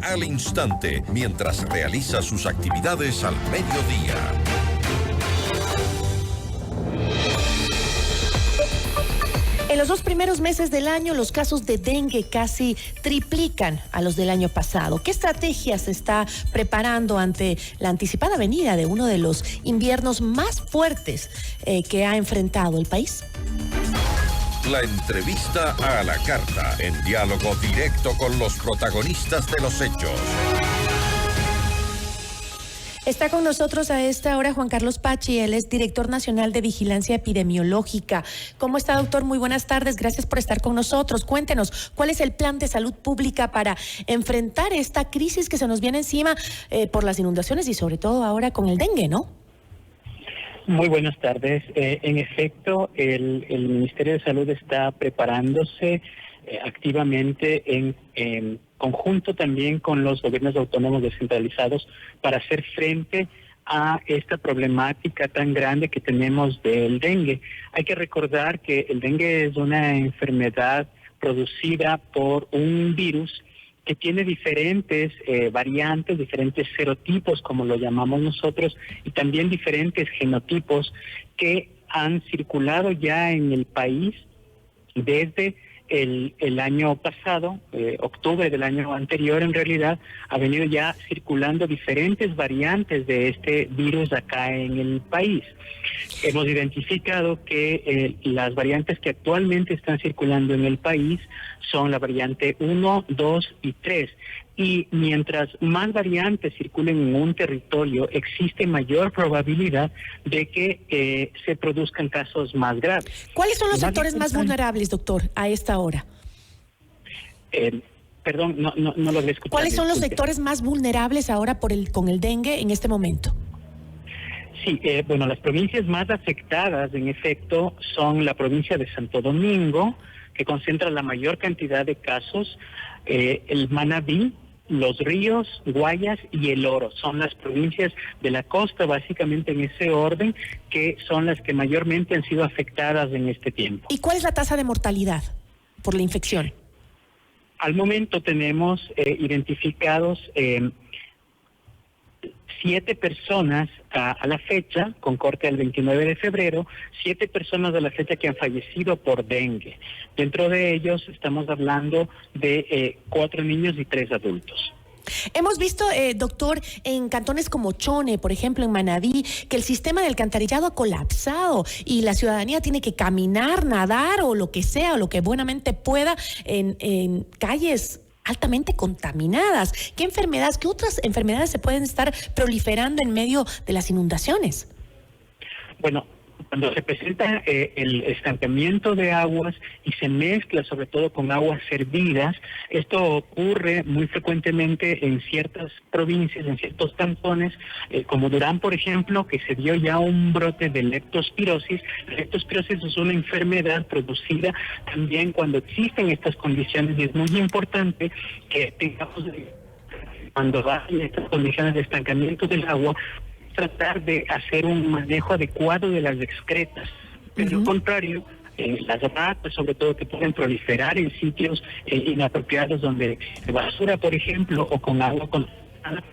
al instante mientras realiza sus actividades al mediodía. En los 2 primeros meses del año, los casos de dengue casi triplican a los del año pasado. ¿Qué estrategias se está preparando ante la anticipada venida de uno de los inviernos más fuertes que ha enfrentado el país? La entrevista a la carta, en diálogo directo con los protagonistas de los hechos. Está con nosotros a esta hora Juan Carlos Pachi, él es director nacional de Vigilancia Epidemiológica. ¿Cómo está, doctor? Muy buenas tardes, gracias por estar con nosotros. Cuéntenos, ¿cuál es el plan de salud pública para enfrentar esta crisis que se nos viene encima por las inundaciones y sobre todo ahora con el dengue, ¿no? Muy buenas tardes. En efecto, el Ministerio de Salud está preparándose activamente en conjunto también con los gobiernos autónomos descentralizados para hacer frente a esta problemática tan grande que tenemos del dengue. Hay que recordar que el dengue es una enfermedad producida por un virus que tiene diferentes variantes, diferentes serotipos, como lo llamamos nosotros, y también diferentes genotipos que han circulado ya en el país desde el año pasado, octubre del año anterior. En realidad ha venido ya circulando diferentes variantes de este virus acá en el país. Hemos identificado que las variantes que actualmente están circulando en el país son la variante 1, 2 y 3. Y mientras más variantes circulen en un territorio, existe mayor probabilidad de que se produzcan casos más graves. ¿Cuáles son los sectores más vulnerables, doctor, a esta hora? Perdón, no lo había escuchado. ¿Cuáles son los sectores más vulnerables ahora con el dengue en este momento? Sí, bueno, las provincias más afectadas, en efecto, son la provincia de Santo Domingo, que concentra la mayor cantidad de casos, el Manabí, Los Ríos, Guayas y El Oro. Son las provincias de la costa, básicamente en ese orden, que son las que mayormente han sido afectadas en este tiempo. ¿Y cuál es la tasa de mortalidad por la infección? Al momento tenemos identificados 7 personas a la fecha, con corte al 29 de febrero, 7 personas a la fecha que han fallecido por dengue. Dentro de ellos estamos hablando de 4 niños y 3 adultos. Hemos visto, doctor, en cantones como Chone, por ejemplo, en Manabí, que el sistema de alcantarillado ha colapsado y la ciudadanía tiene que caminar, nadar o lo que sea, o lo que buenamente pueda en calles altamente contaminadas. ¿Qué otras enfermedades se pueden estar proliferando en medio de las inundaciones? Bueno, cuando se presenta el estancamiento de aguas y se mezcla sobre todo con aguas servidas, esto ocurre muy frecuentemente en ciertas provincias, en ciertos cantones, como Durán, por ejemplo, que se dio ya un brote de leptospirosis. La leptospirosis es una enfermedad producida también cuando existen estas condiciones, y es muy importante que tengamos, cuando hay estas condiciones de estancamiento del agua, tratar de hacer un manejo adecuado de las excretas. De lo contrario, las ratas, sobre todo, que pueden proliferar en sitios inapropiados donde existe basura, por ejemplo, o con agua contaminada,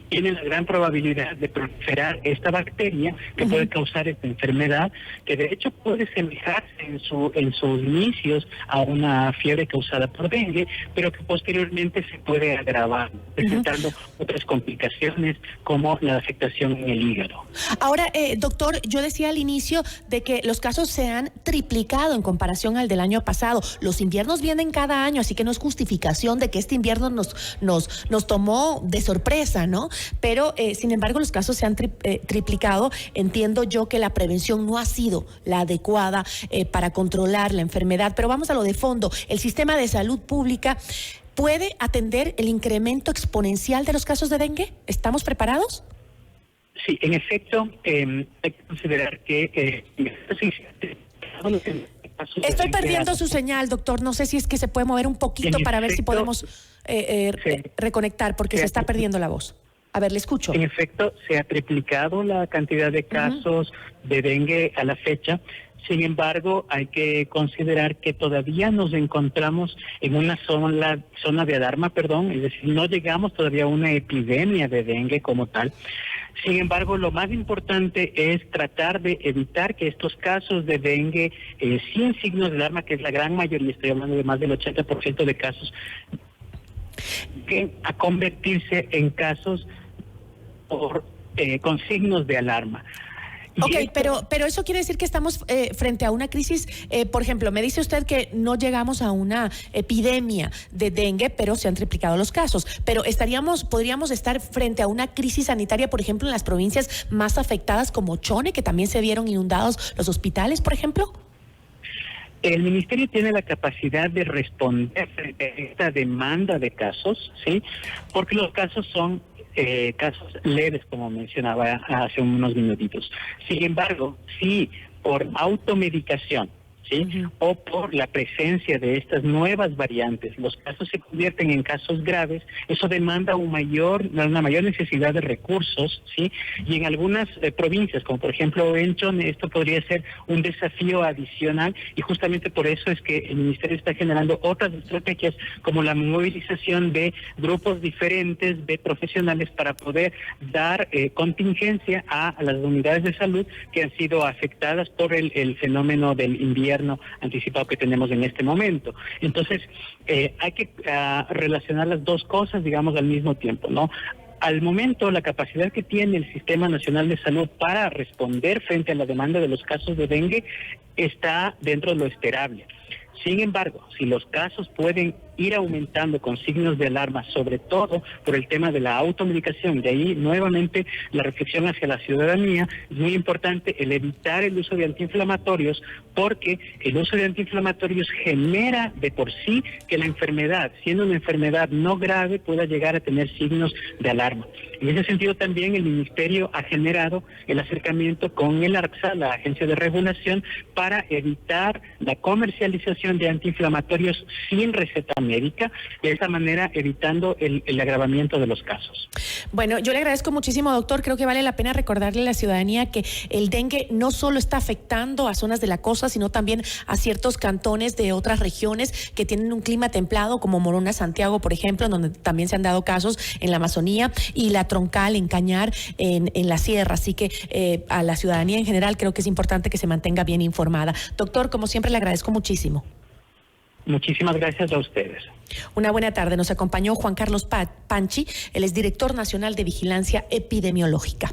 tienen la gran probabilidad de proliferar esta bacteria que puede causar esta enfermedad, que de hecho puede semejarse en sus inicios a una fiebre causada por dengue, pero que posteriormente se puede agravar, presentando otras complicaciones como la afectación en el hígado. Ahora, doctor, yo decía al inicio de que los casos se han triplicado en comparación al del año pasado. Los inviernos vienen cada año, así que no es justificación de que este invierno nos tomó de sorpresa, ¿no? Pero, sin embargo, los casos se han triplicado. Entiendo yo que la prevención no ha sido la adecuada para controlar la enfermedad, pero vamos a lo de fondo. ¿El sistema de salud pública puede atender el incremento exponencial de los casos de dengue? ¿Estamos preparados? Sí, en efecto, hay que considerar que estoy perdiendo su señal, doctor. No sé si es que se puede mover un poquito para ver si podemos reconectar, porque se está perdiendo la voz. A ver, le escucho. En efecto, se ha triplicado la cantidad de casos de dengue a la fecha. Sin embargo, hay que considerar que todavía nos encontramos en una zona de alarma, es decir, no llegamos todavía a una epidemia de dengue como tal. Sin embargo, lo más importante es tratar de evitar que estos casos de dengue sin signos de alarma, que es la gran mayoría, estoy hablando de más del 80% de casos, que a convertirse en casos con signos de alarma. Ok, pero eso quiere decir que estamos frente a una crisis. Por ejemplo, me dice usted que no llegamos a una epidemia de dengue, pero se han triplicado los casos. Pero podríamos estar frente a una crisis sanitaria, por ejemplo, en las provincias más afectadas como Chone, que también se vieron inundados los hospitales, por ejemplo. El Ministerio tiene la capacidad de responder frente a esta demanda de casos, ¿sí? Porque los casos son casos leves, como mencionaba hace unos minutitos. Sin embargo, si por automedicación, ¿sí? O por la presencia de estas nuevas variantes, los casos se convierten en casos graves, eso demanda una mayor necesidad de recursos, ¿sí? Y en algunas provincias, como por ejemplo en Chone, esto podría ser un desafío adicional, y justamente por eso es que el Ministerio está generando otras estrategias, como la movilización de grupos diferentes de profesionales para poder dar contingencia a las unidades de salud que han sido afectadas por el fenómeno del invierno anticipado que tenemos en este momento. Entonces, hay que relacionar las dos cosas, digamos, al mismo tiempo, ¿no? Al momento, la capacidad que tiene el Sistema Nacional de Salud para responder frente a la demanda de los casos de dengue está dentro de lo esperable. Sin embargo, si los casos pueden ir aumentando con signos de alarma, sobre todo por el tema de la automedicación, de ahí nuevamente la reflexión hacia la ciudadanía, es muy importante el evitar el uso de antiinflamatorios, porque el uso de antiinflamatorios genera de por sí que la enfermedad, siendo una enfermedad no grave, pueda llegar a tener signos de alarma. En ese sentido también el Ministerio ha generado el acercamiento con el ARCSA, la Agencia de Regulación, para evitar la comercialización de antiinflamatorios sin receta médica, de esa manera evitando el agravamiento de los casos. Bueno, yo le agradezco muchísimo, doctor. Creo que vale la pena recordarle a la ciudadanía que el dengue no solo está afectando a zonas de la costa, sino también a ciertos cantones de otras regiones que tienen un clima templado, como Morona, Santiago, por ejemplo, donde también se han dado casos en la Amazonía, y la Troncal, en Cañar, en la Sierra. Así que a la ciudadanía en general creo que es importante que se mantenga bien informada. Doctor, como siempre, le agradezco muchísimo. Muchísimas gracias a ustedes. Una buena tarde. Nos acompañó Juan Carlos Panchi, él es director nacional de Vigilancia Epidemiológica.